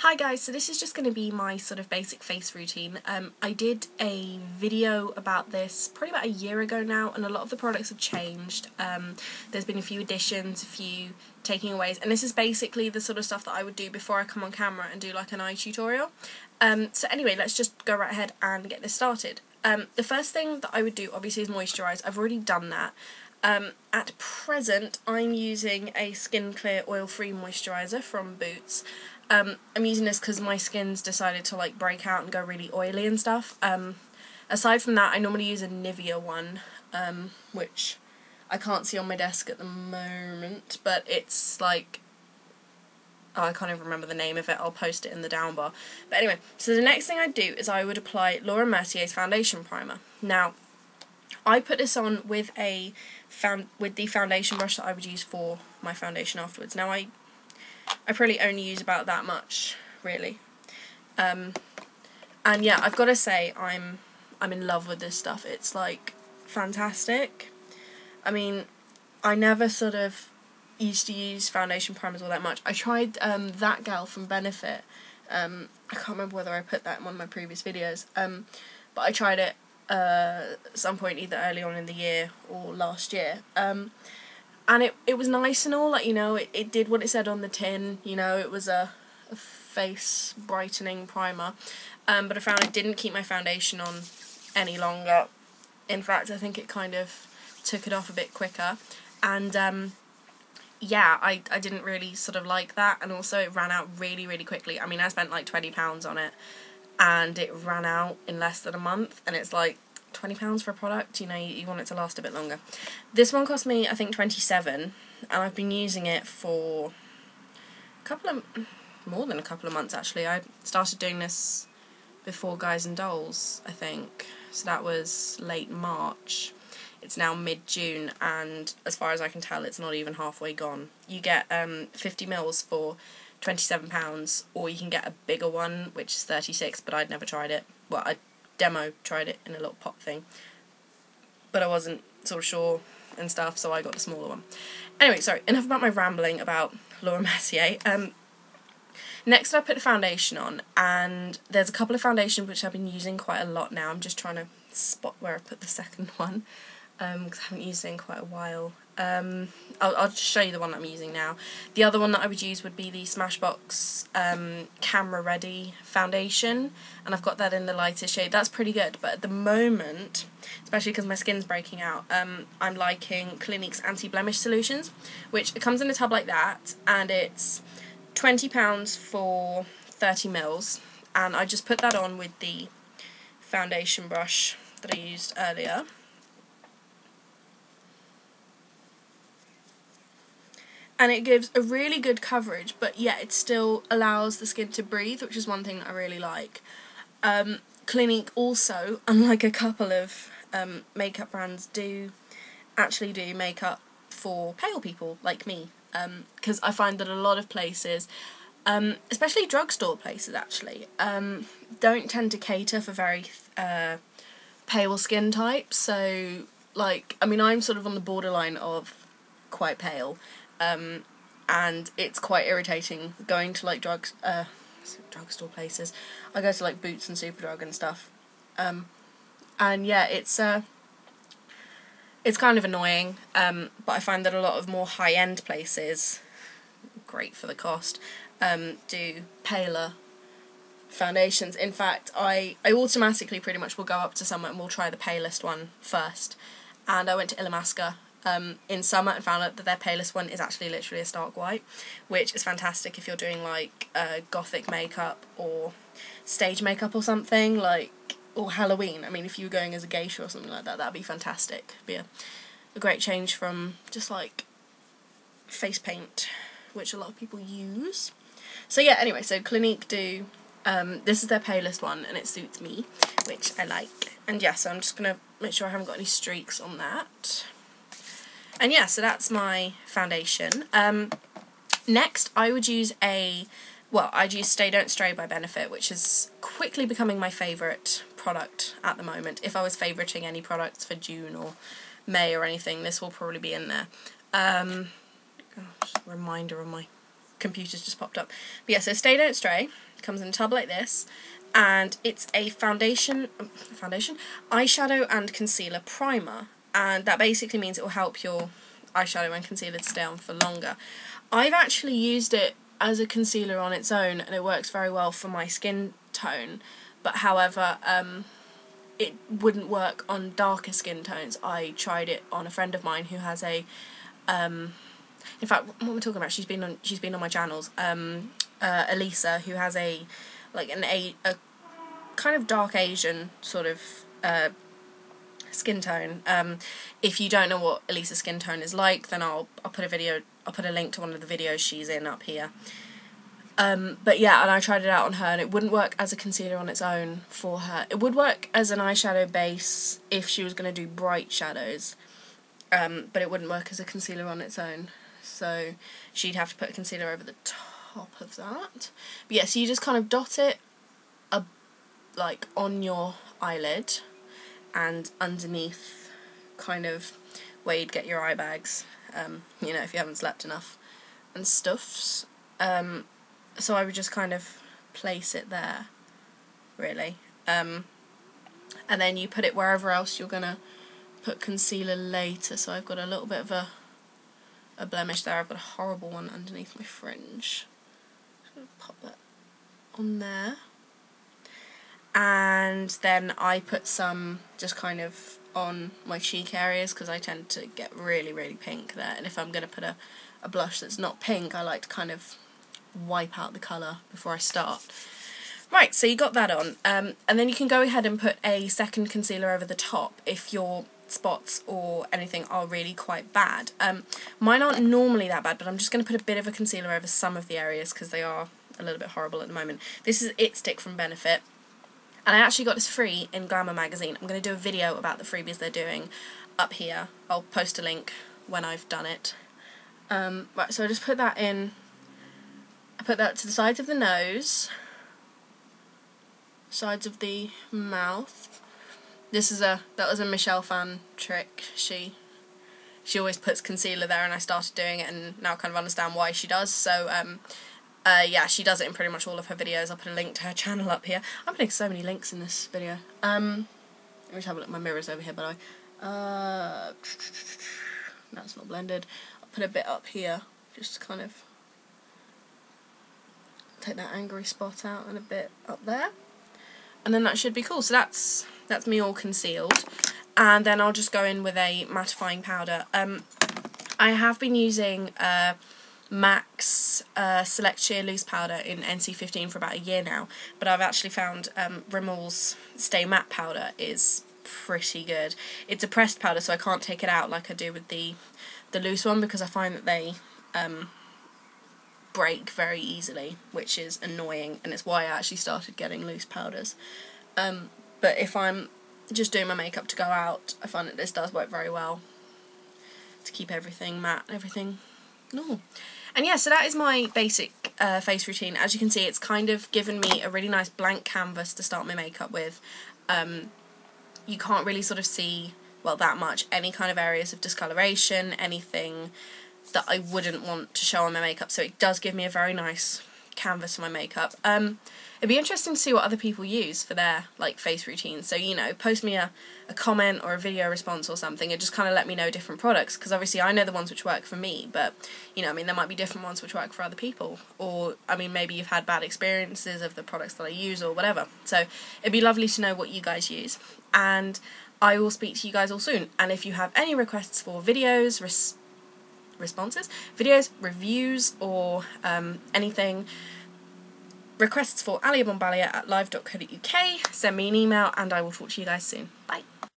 Hi guys, so this is just going to be my sort of basic face routine. I did a video about this probably about a year ago now, and a lot of the products have changed. There's been a few additions, a few taking aways, and this is basically the sort of stuff that I would do before I come on camera and do like an eye tutorial. So anyway, let's just go right ahead and get this started. The first thing that I would do obviously is moisturise. I've already done that. At present I'm using a Skin Clear oil-free moisturiser from Boots. I'm using this because my skin's decided to like break out and go really oily and stuff. Aside from that, I normally use a Nivea one, which I can't see on my desk at the moment, but it's like, oh, I can't even remember the name of it. I'll post it in the down bar. But anyway, so the next thing I'd do is I would apply Laura Mercier's foundation primer. Now, I put this on with the foundation brush that I would use for my foundation afterwards. Now I probably only use about that much, really. And yeah, I've got to say I'm in love with this stuff. It's like fantastic. I mean, I never sort of used to use foundation primers all that much. I tried That Gal from Benefit. I can't remember whether I put that in one of my previous videos. But I tried it at some point either early on in the year or last year. And it was nice and all, like, you know, it did what it said on the tin, you know, it was a face brightening primer, but I found it didn't keep my foundation on any longer. In fact, I think it kind of took it off a bit quicker, and yeah, I didn't really sort of like that, and also it ran out really, really quickly. I mean, I spent like £20 on it, and it ran out in less than a month, and it's like, £20 for a product, you know, you want it to last a bit longer. This one cost me, I think, £27, and I've been using it for more than a couple of months actually. I started doing this before Guys and Dolls, I think, so that was late March. It's now mid-June, and as far as I can tell, it's not even halfway gone. You get 50ml for £27, or you can get a bigger one, which is 36, but I'd never tried it. Well, I tried it in a little pot thing, but I wasn't sort of sure and stuff, so I got the smaller one. Anyway, sorry, enough about my rambling about Laura Mercier. Next I put the foundation on, and there's a couple of foundations which I've been using quite a lot now. I'm just trying to spot where I put the second one, because I haven't used it in quite a while. I'll just show you the one that I'm using now. The other one that I would use would be the Smashbox Camera Ready foundation, and I've got that in the lightest shade. That's pretty good, but at the moment, especially because my skin's breaking out, I'm liking Clinique's Anti-Blemish Solutions, which it comes in a tub like that, and it's £20 for 30ml, and I just put that on with the foundation brush that I used earlier. And it gives a really good coverage, but yet it still allows the skin to breathe, which is one thing that I really like. Clinique also, unlike a couple of makeup brands, do makeup for pale people like me. Because I find that a lot of places, especially drugstore places actually, don't tend to cater for very pale skin types. So, like, I mean, I'm sort of on the borderline of quite pale. And it's quite irritating going to like drugstore places. I go to like Boots and Superdrug and stuff, and yeah, it's kind of annoying, but I find that a lot of more high-end places, great for the cost, do paler foundations. In fact, I automatically pretty much will go up to someone and we'll try the palest one first, and I went to Illamasqua in summer and found out that their palest one is actually literally a stark white, which is fantastic if you're doing like gothic makeup or stage makeup or something, like, or Halloween. I mean, if you were going as a geisha or something like that, that'd be fantastic. It'd be a great change from just like face paint, which a lot of people use. So yeah, anyway, so Clinique do, this is their palest one and it suits me, which I like. And yeah, so I'm just going to make sure I haven't got any streaks on that. And yeah, so that's my foundation. Next, I would use I'd use Stay Don't Stray by Benefit, which is quickly becoming my favourite product at the moment. If I was favouriting any products for June or May or anything, this will probably be in there. Just a reminder on my computer's just popped up. But yeah, so Stay Don't Stray comes in a tub like this, and it's a foundation, eyeshadow and concealer primer, and that basically means it will help your eyeshadow and concealer to stay on for longer. I've actually used it as a concealer on its own, and it works very well for my skin tone, but however, it wouldn't work on darker skin tones. I tried it on a friend of mine who has a, in fact, what am I talking about? She's been on my channels. Elisa, who has a kind of dark Asian sort of skin tone. If you don't know what Elisa's skin tone is like, then I'll put a link to one of the videos she's in up here. But yeah, and I tried it out on her, and it wouldn't work as a concealer on its own for her. It would work as an eyeshadow base if she was going to do bright shadows, but it wouldn't work as a concealer on its own. So she'd have to put a concealer over the top of that. But yeah, so you just kind of dot it like on your eyelid and underneath, kind of where you'd get your eye bags, you know, if you haven't slept enough and stuffs. So I would just kind of place it there, really. And then you put it wherever else you're going to put concealer later. So I've got a little bit of a blemish there. I've got a horrible one underneath my fringe. Just going to pop that on there. And then I put some just kind of on my cheek areas, because I tend to get really, really pink there. And if I'm going to put a blush that's not pink, I like to kind of wipe out the colour before I start. Right, so you got that on, and then you can go ahead and put a second concealer over the top if your spots or anything are really quite bad. Mine aren't normally that bad, but I'm just going to put a bit of a concealer over some of the areas because they are a little bit horrible at the moment. This is It Stick from Benefit, and I actually got this free in Glamour magazine. I'm going to do a video about the freebies they're doing up here. I'll post a link when I've done it. Right, so I just put that in. I put that to the sides of the nose, sides of the mouth. That was a Michelle fan trick. She always puts concealer there, and I started doing it, and now I kind of understand why she does. So yeah, she does it in pretty much all of her videos. I'll put a link to her channel up here. I'm putting so many links in this video. Let me just have a look. My mirror's over here, but that's not blended. I'll put a bit up here, just to kind of take that angry spot out, and a bit up there, and then that should be cool. So that's me all concealed, and then I'll just go in with a mattifying powder. I have been using MAC's Select Sheer Loose Powder in NC15 for about a year now, but I've actually found Rimmel's Stay Matte Powder is pretty good. It's a pressed powder, so I can't take it out like I do with the loose one, because I find that they break very easily, which is annoying, and it's why I actually started getting loose powders. But if I'm just doing my makeup to go out, I find that this does work very well to keep everything matte and everything normal. And yeah, so that is my basic face routine. As you can see, it's kind of given me a really nice blank canvas to start my makeup with. You can't really sort of see, well, that much, any kind of areas of discoloration, anything that I wouldn't want to show on my makeup, so it does give me a very nice canvas for my makeup. It'd be interesting to see what other people use for their like face routines, so you know, post me a comment or a video response or something, and just kind of let me know different products, because obviously I know the ones which work for me, but you know, I mean, there might be different ones which work for other people, or I mean, maybe you've had bad experiences of the products that I use or whatever, so it'd be lovely to know what you guys use. And I will speak to you guys all soon, and if you have any requests for videos, videos, reviews, or anything, requests for aliabombalia@live.co.uk, send me an email, and I will talk to you guys soon. Bye.